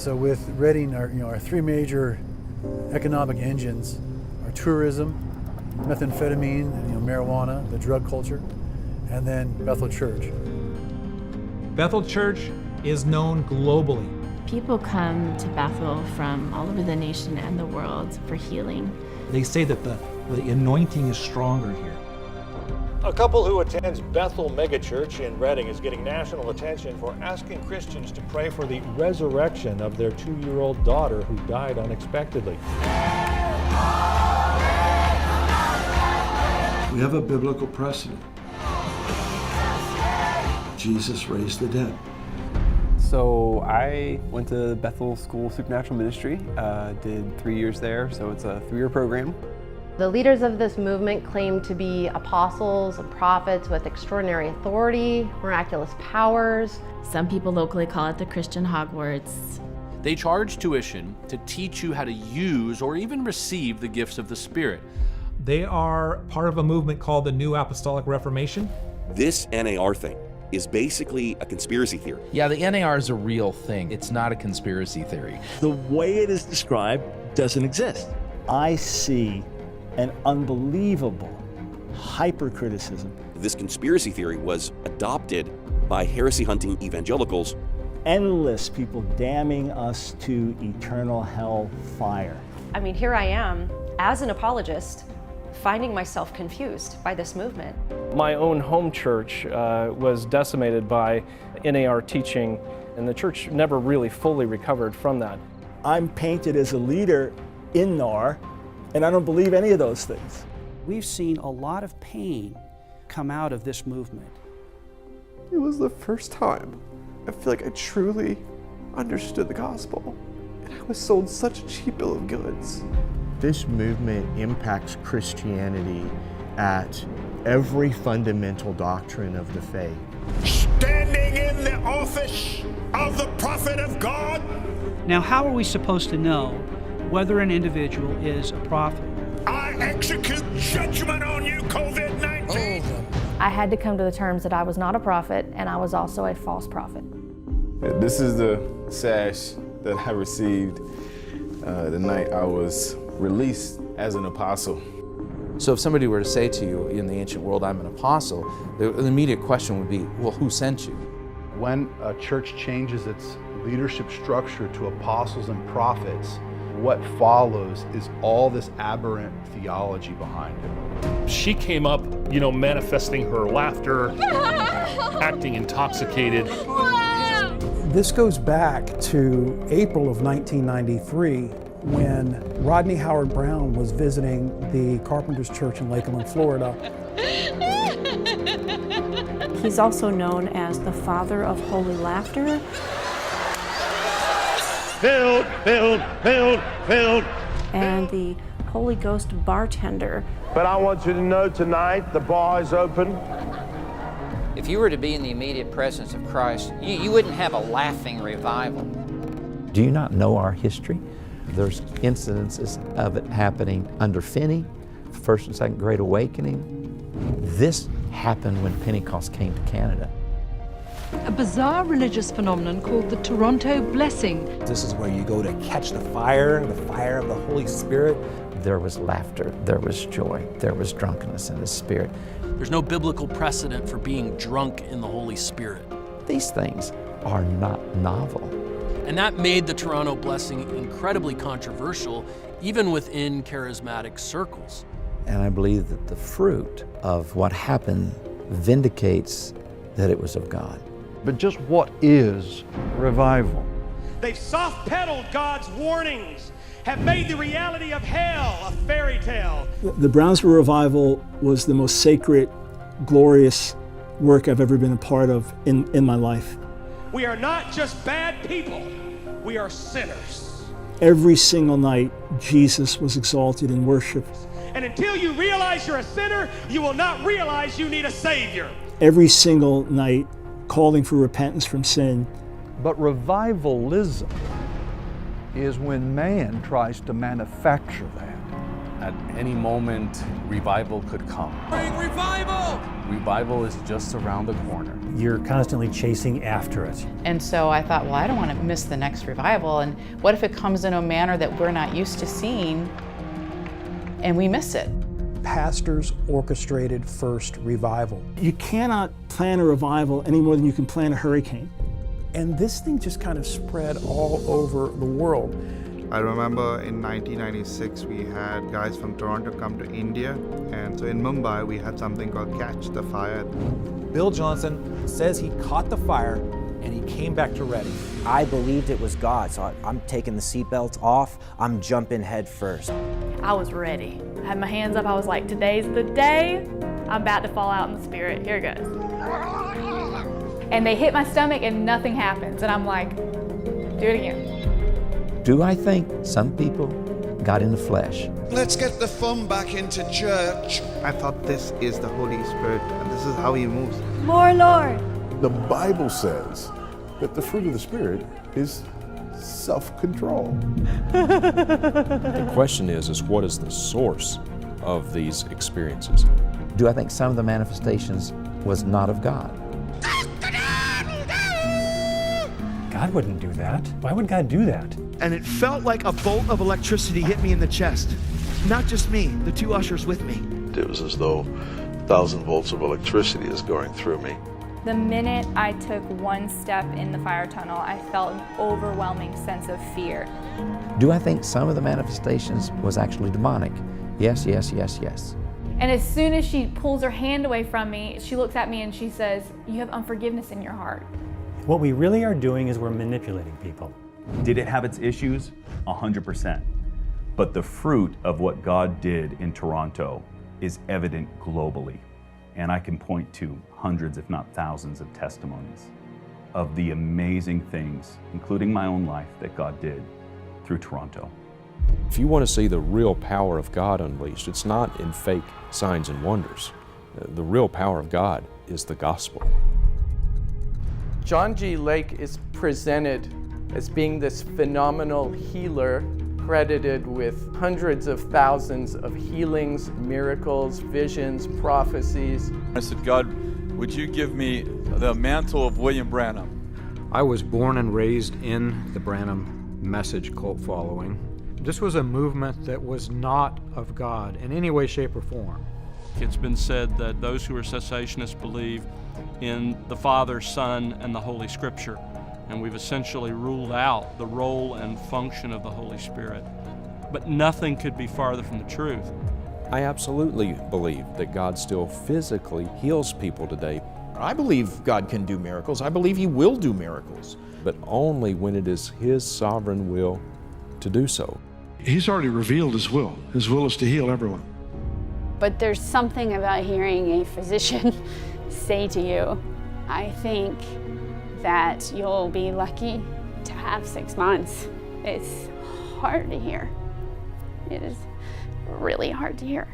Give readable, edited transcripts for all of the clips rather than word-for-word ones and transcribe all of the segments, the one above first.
So with Reading, our three major economic engines are tourism, methamphetamine, marijuana, the drug culture, and then Bethel Church. Bethel Church is known globally. People come to Bethel from all over the nation and the world for healing. They say that the anointing is stronger here. A couple who attends Bethel Megachurch in Reading is getting national attention for asking Christians to pray for the resurrection of their 2-year-old daughter who died unexpectedly. We have a biblical precedent. Jesus raised the dead. So I went to Bethel School of Supernatural Ministry, did 3 years there, so it's a 3-year program. The leaders of this movement claim to be apostles and prophets with extraordinary authority, miraculous powers. Some people locally call it the Christian Hogwarts. They charge tuition to teach you how to use or even receive the gifts of the Spirit. They are part of a movement called the New Apostolic Reformation. This NAR thing is basically a conspiracy theory. Yeah, the NAR is a real thing. It's not a conspiracy theory. The way it is described doesn't exist. I see an unbelievable hypercriticism. This conspiracy theory was adopted by heresy-hunting evangelicals. Endless people damning us to eternal hell fire. I mean, here I am, as an apologist, finding myself confused by this movement. My own home church was decimated by NAR teaching, and the church never really fully recovered from that. I'm painted as a leader in NAR, and I don't believe any of those things. We've seen a lot of pain come out of this movement. It was the first time I feel like I truly understood the gospel, and I was sold such a cheap bill of goods. This movement impacts Christianity at every fundamental doctrine of the faith. Standing in the office of the prophet of God. Now, how are we supposed to know whether an individual is a prophet? I execute judgment on you, COVID-19. I had to come to the terms that I was not a prophet and I was also a false prophet. This is the sash that I received the night I was released as an apostle. So if somebody were to say to you in the ancient world, I'm an apostle, the immediate question would be, well, who sent you? When a church changes its leadership structure to apostles and prophets, what follows is all this aberrant theology behind it. She came up, manifesting her laughter, acting intoxicated. This goes back to April of 1993 when Rodney Howard Brown was visiting the Carpenter's Church in Lakeland, Florida. He's also known as the father of holy laughter. Filled. And the Holy Ghost bartender. But I want you to know tonight, the bar is open. If you were to be in the immediate presence of Christ, you wouldn't have a laughing revival. Do you not know our history? There's incidences of it happening under Finney, First and Second Great Awakening. This happened when Pentecost came to Canada. A bizarre religious phenomenon called the Toronto Blessing. This is where you go to catch the fire of the Holy Spirit. There was laughter, there was joy, there was drunkenness in the Spirit. There's no biblical precedent for being drunk in the Holy Spirit. These things are not novel. And that made the Toronto Blessing incredibly controversial, even within charismatic circles. And I believe that the fruit of what happened vindicates that it was of God. But just what is revival? They've soft-pedaled God's warnings, have made the reality of hell a fairy tale. The Brownsville Revival was the most sacred, glorious work I've ever been a part of in my life. We are not just bad people, we are sinners. Every single night, Jesus was exalted in worship. And until you realize you're a sinner, you will not realize you need a Savior. Every single night, calling for repentance from sin. But revivalism is when man tries to manufacture that. At any moment, revival could come. Bring revival! Revival is just around the corner. You're constantly chasing after it. And so I thought, well, I don't want to miss the next revival. And what if it comes in a manner that we're not used to seeing and we miss it? Pastors orchestrated first revival. You cannot plan a revival any more than you can plan a hurricane. And this thing just kind of spread all over the world. I remember in 1996 we had guys from Toronto come to India, and so in Mumbai we had something called Catch the Fire. Bill Johnson says he caught the fire and he came back to Reading. I believed it was God, so I'm taking the seatbelts off, I'm jumping head first. I was ready. I had my hands up, I was like, today's the day. I'm about to fall out in the spirit, here it goes. And they hit my stomach and nothing happens, and I'm like, do it again. Do I think some people got in the flesh? Let's get the fun back into church. I thought this is the Holy Spirit and this is how he moves. More Lord. The Bible says that the fruit of the Spirit is self-control. The question is what is the source of these experiences? Do I think some of the manifestations was not of God? God wouldn't do that. Why would God do that? And it felt like a bolt of electricity hit me in the chest. Not just me, the two ushers with me. It was as though 1,000 volts of electricity is going through me. The minute I took one step in the fire tunnel, I felt an overwhelming sense of fear. Do I think some of the manifestations was actually demonic? Yes, yes, yes, yes. And as soon as she pulls her hand away from me, she looks at me and she says, "You have unforgiveness in your heart." What we really are doing is we're manipulating people. Did it have its issues? 100%. But the fruit of what God did in Toronto is evident globally. And I can point to hundreds, if not thousands, of testimonies of the amazing things, including my own life, that God did through Toronto. If you want to see the real power of God unleashed, it's not in fake signs and wonders. The real power of God is the gospel. John G. Lake is presented as being this phenomenal healer, credited with hundreds of thousands of healings, miracles, visions, prophecies. I said, God, would you give me the mantle of William Branham? I was born and raised in the Branham message cult following. This was a movement that was not of God in any way, shape, or form. It's been said that those who are cessationists believe in the Father, Son, and the Holy Scripture. And we've essentially ruled out the role and function of the Holy Spirit. But nothing could be farther from the truth. I absolutely believe that God still physically heals people today. I believe God can do miracles. I believe He will do miracles. But only when it is His sovereign will to do so. He's already revealed His will. His will is to heal everyone. But there's something about hearing a physician say to you, I think that you'll be lucky to have 6 months. It's hard to hear. It is really hard to hear.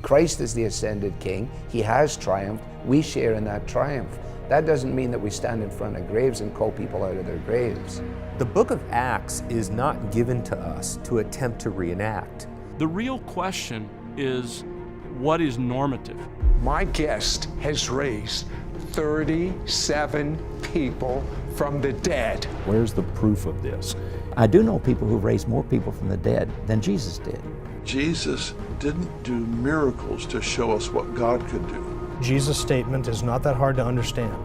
Christ is the ascended King. He has triumphed. We share in that triumph. That doesn't mean that we stand in front of graves and call people out of their graves. The book of Acts is not given to us to attempt to reenact. The real question is, what is normative? My guest has raised 37 people from the dead. Where's the proof of this? I do know people who raised more people from the dead than Jesus did. Jesus didn't do miracles to show us what God could do. Jesus' statement is not that hard to understand.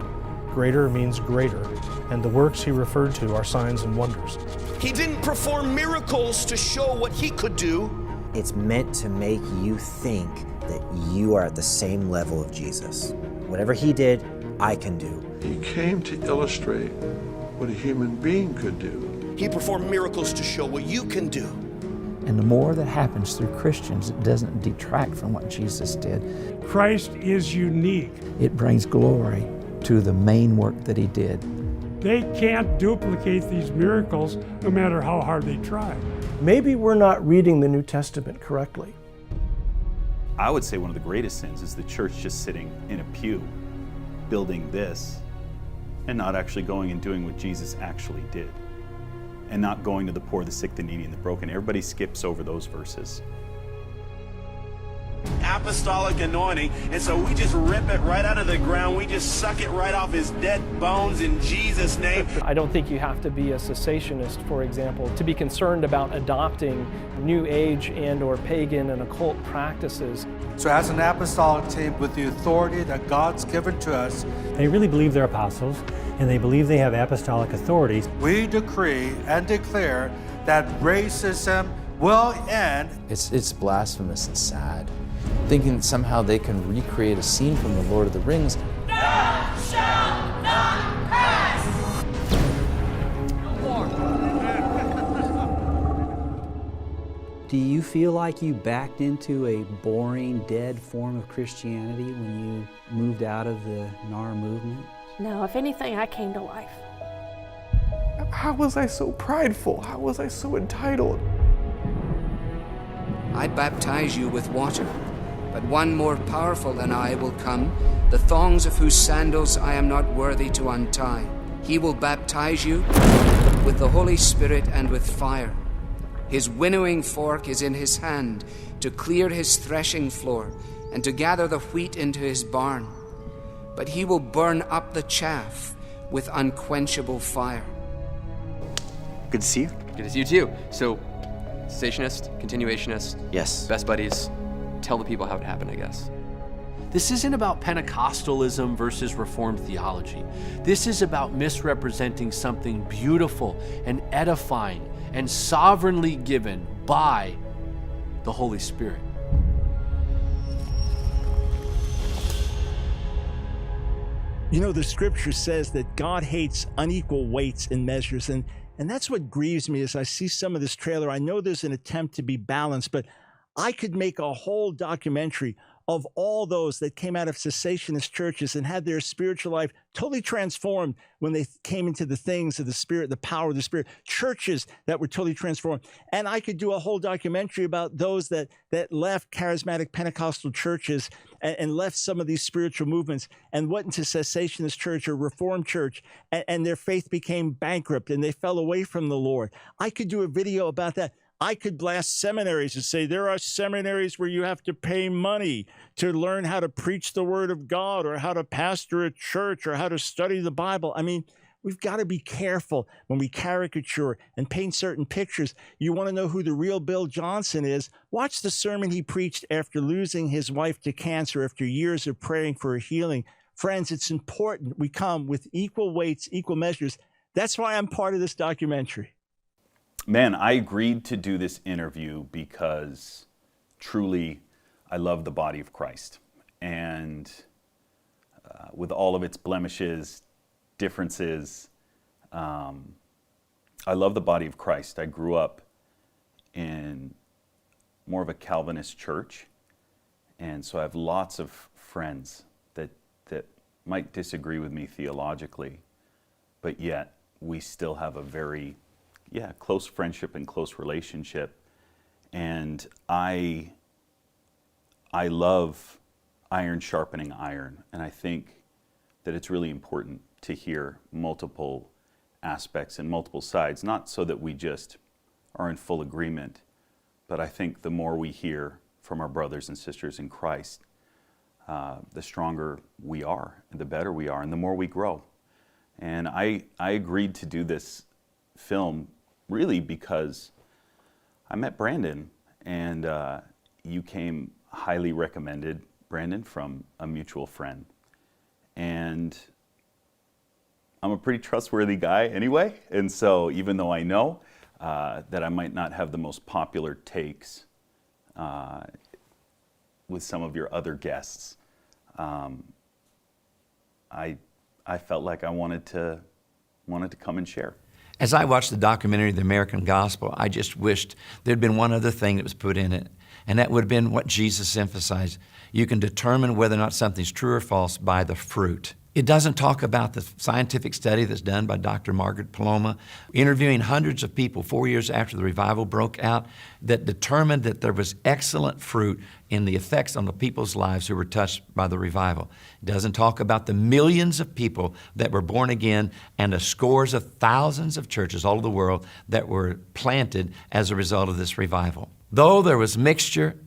Greater means greater, and the works He referred to are signs and wonders. He didn't perform miracles to show what He could do. It's meant to make you think that you are at the same level of Jesus. Whatever He did, I can do. He came to illustrate what a human being could do. He performed miracles to show what you can do. And the more that happens through Christians, it doesn't detract from what Jesus did. Christ is unique. It brings glory to the main work that He did. They can't duplicate these miracles no matter how hard they try. Maybe we're not reading the New Testament correctly. I would say one of the greatest sins is the church just sitting in a pew, building this, and not actually going and doing what Jesus actually did. And not going to the poor, the sick, the needy, and the broken. Everybody skips over those verses. apostolic anointing, and so we just rip it right out of the ground. We just suck it right off his dead bones in Jesus' name. I don't think you have to be a cessationist, for example, to be concerned about adopting New Age and or pagan and occult practices. So as an apostolic team, with the authority that God's given to us, They really believe they're apostles, and they believe they have apostolic authorities. we decree and declare that racism will end. It's blasphemous and sad, thinking that somehow they can recreate a scene from The Lord of the Rings. Thou shalt not pass! Do you feel like you backed into a boring, dead form of Christianity when you moved out of the NAR movement? No, if anything, I came to life. How was I so prideful? How was I so entitled? I baptize you with water, but one more powerful than I will come, the thongs of whose sandals I am not worthy to untie. He will baptize you with the Holy Spirit and with fire. His winnowing fork is in his hand to clear his threshing floor and to gather the wheat into his barn. But he will burn up the chaff with unquenchable fire. Good to see you. Good to see you too. So, cessationist, continuationist. Yes. Best buddies. Tell the people how it happened, I guess. This isn't about Pentecostalism versus Reformed theology. This is about misrepresenting something beautiful and edifying and sovereignly given by the Holy Spirit. You know, the scripture says that God hates unequal weights and measures, and that's what grieves me as I see some of this trailer. I know there's an attempt to be balanced, but I could make a whole documentary of all those that came out of cessationist churches and had their spiritual life totally transformed when they came into the things of the Spirit, the power of the Spirit, churches that were totally transformed. And I could do a whole documentary about those that left charismatic Pentecostal churches and left some of these spiritual movements and went into cessationist church or Reformed church, and their faith became bankrupt and they fell away from the Lord. I could do a video about that. I could blast seminaries and say there are seminaries where you have to pay money to learn how to preach the Word of God or how to pastor a church or how to study the Bible. I mean, we've got to be careful when we caricature and paint certain pictures. You want to know who the real Bill Johnson is? Watch the sermon he preached after losing his wife to cancer after years of praying for her healing. Friends, it's important we come with equal weights, equal measures. That's why I'm part of this documentary. Man, I agreed to do this interview because truly I love the body of Christ. And with all of its blemishes, differences, I love the body of Christ. I grew up in more of a Calvinist church, and so I have lots of friends that might disagree with me theologically, but yet we still have a very close friendship and close relationship. And I love iron sharpening iron. And I think that it's really important to hear multiple aspects and multiple sides, not so that we just are in full agreement, but I think the more we hear from our brothers and sisters in Christ, the stronger we are, and the better we are, and the more we grow. And I agreed to do this film really because I met Brandon, and you came highly recommended, Brandon, from a mutual friend. And I'm a pretty trustworthy guy anyway, and so even though I know that I might not have the most popular takes with some of your other guests, I felt like I wanted to come and share. As I watched the documentary, The American Gospel, I just wished there'd been one other thing that was put in it, and that would have been what Jesus emphasized. You can determine whether or not something's true or false by the fruit. It doesn't talk about the scientific study that's done by Dr. Margaret Paloma, interviewing hundreds of people 4 years after the revival broke out, that determined that there was excellent fruit in the effects on the people's lives who were touched by the revival. It doesn't talk about the millions of people that were born again and the scores of thousands of churches all over the world that were planted as a result of this revival. Though there was mixture,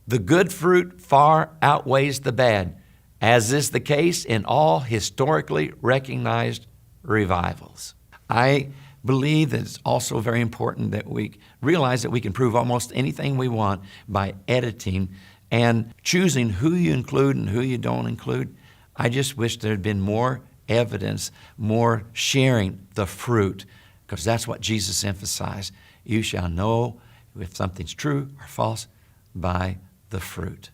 The good fruit far outweighs the bad, as is the case in all historically recognized revivals. I believe that it's also very important that we realize that we can prove almost anything we want by editing and choosing who you include and who you don't include. I just wish there had been more evidence, more sharing the fruit, because that's what Jesus emphasized. You shall know if something's true or false by the fruit.